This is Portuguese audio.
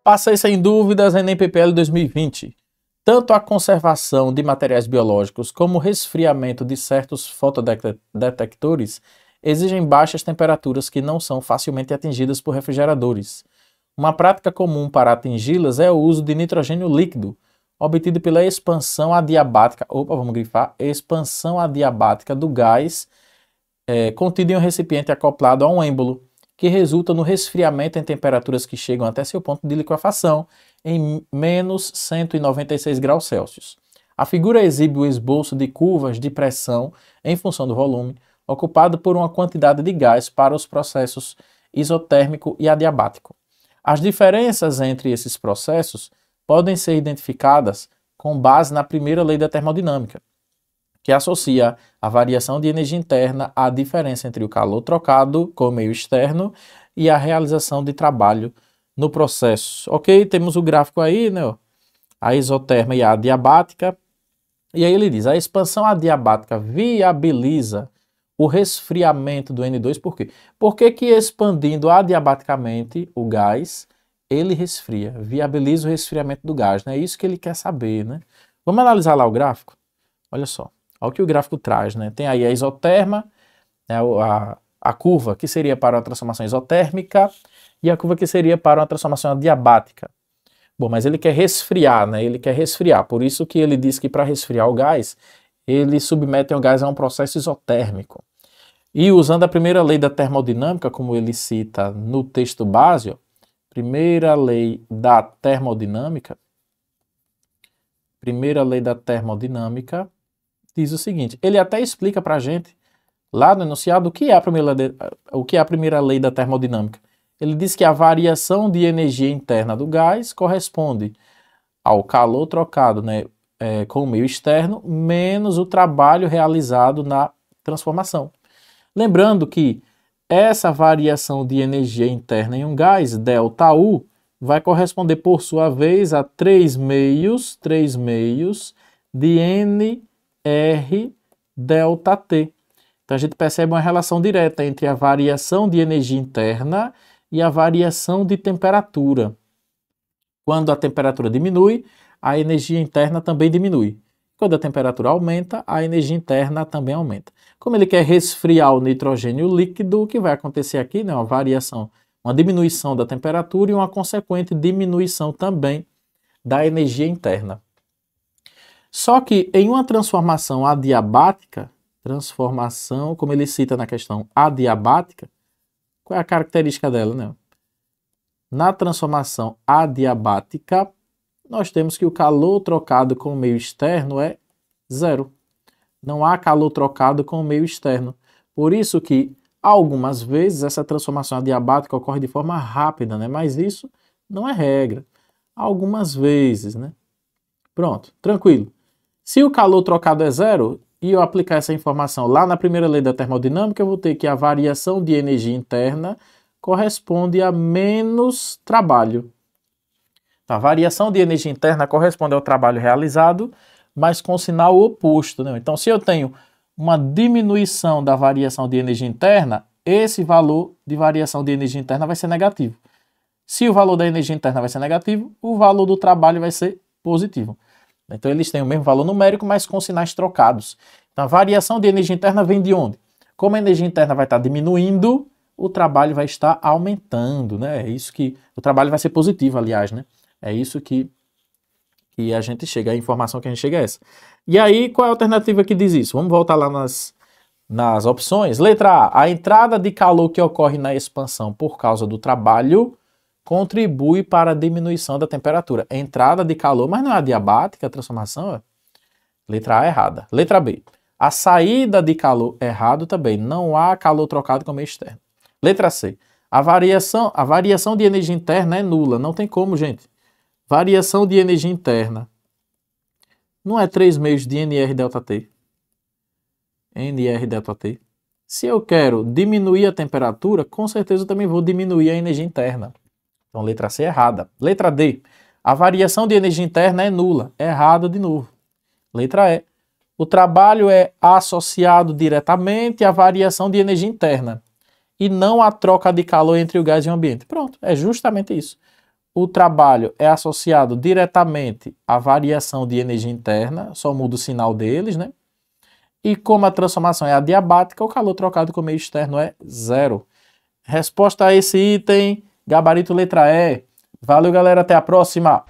Passei sem dúvidas Enem PPL 2020. Tanto a conservação de materiais biológicos como o resfriamento de certos fotodetectores exigem baixas temperaturas que não são facilmente atingidas por refrigeradores. Uma prática comum para atingi-las é o uso de nitrogênio líquido, obtido pela expansão adiabática, expansão adiabática do gás contido em um recipiente acoplado a um êmbolo, que resulta no resfriamento em temperaturas que chegam até seu ponto de liquefação, em menos 196 graus Celsius. A figura exibe o esboço de curvas de pressão em função do volume, ocupado por uma quantidade de gás para os processos isotérmico e adiabático. As diferenças entre esses processos podem ser identificadas com base na primeira lei da termodinâmica, que associa a variação de energia interna à diferença entre o calor trocado com o meio externo e a realização de trabalho no processo. Ok? Temos o gráfico aí, né? A isoterma e a adiabática. E aí ele diz, a expansão adiabática viabiliza o resfriamento do N2, por quê? Porque que expandindo adiabaticamente o gás, ele resfria, viabiliza o resfriamento do gás, né? É isso que ele quer saber, né? Vamos analisar lá o gráfico? Olha só. Olha o que o gráfico traz, né? Tem aí a isoterma, né, a curva que seria para uma transformação isotérmica e a curva que seria para uma transformação adiabática. Bom, mas ele quer resfriar, né? Ele quer resfriar. Por isso que ele diz que para resfriar o gás, ele submete o gás a um processo isotérmico. E usando a primeira lei da termodinâmica, como ele cita no texto base, ó, primeira lei da termodinâmica, diz o seguinte, ele até explica para a gente, lá no enunciado, o que é a primeira lei da termodinâmica. Ele diz que a variação de energia interna do gás corresponde ao calor trocado, né, com o meio externo, menos o trabalho realizado na transformação. Lembrando que essa variação de energia interna em um gás, ΔU, vai corresponder, por sua vez, a 3 meios de N R ΔT. Então a gente percebe uma relação direta entre a variação de energia interna e a variação de temperatura. Quando a temperatura diminui, a energia interna também diminui. Quando a temperatura aumenta, a energia interna também aumenta. Como ele quer resfriar o nitrogênio líquido, o que vai acontecer aqui, né, uma diminuição da temperatura e uma consequente diminuição também da energia interna. Só que em uma transformação adiabática, como ele cita na questão adiabática, qual é a característica dela, né? Na transformação adiabática, nós temos que o calor trocado com o meio externo é zero. Não há calor trocado com o meio externo. Por isso que, algumas vezes, essa transformação adiabática ocorre de forma rápida, né? Mas isso não é regra. Algumas vezes, né? Pronto, tranquilo. Se o calor trocado é zero, e eu aplicar essa informação lá na primeira lei da termodinâmica, eu vou ter que a variação de energia interna corresponde a menos trabalho. A variação de energia interna corresponde ao trabalho realizado, mas com sinal oposto, né? Então, se eu tenho uma diminuição da variação de energia interna, esse valor de variação de energia interna vai ser negativo. Se o valor da energia interna vai ser negativo, o valor do trabalho vai ser positivo. Então, eles têm o mesmo valor numérico, mas com sinais trocados. Então, a variação de energia interna vem de onde? Como a energia interna vai estar diminuindo, o trabalho vai estar aumentando, né? É isso que... O trabalho vai ser positivo, aliás, né? É isso que a gente chega, a informação que a gente chega é essa. E aí, qual é a alternativa que diz isso? Vamos voltar lá nas opções. Letra A. A entrada de calor que ocorre na expansão por causa do trabalho contribui para a diminuição da temperatura. Entrada de calor, mas não é adiabática a transformação? É? Letra A errada. Letra B. A saída de calor errado também. Não há calor trocado com o meio externo. Letra C. A variação de energia interna é nula. Não tem como, gente. Variação de energia interna. Não é 3 meios de NR∆T. NR∆T. Se eu quero diminuir a temperatura, com certeza eu também vou diminuir a energia interna. Então, letra C é errada. Letra D. A variação de energia interna é nula. Errada de novo. Letra E. O trabalho é associado diretamente à variação de energia interna e não à troca de calor entre o gás e o ambiente. Pronto, é justamente isso. O trabalho é associado diretamente à variação de energia interna, só muda o sinal deles, né? E como a transformação é adiabática, o calor trocado com o meio externo é zero. Resposta a esse item, gabarito letra E. Valeu, galera, até a próxima!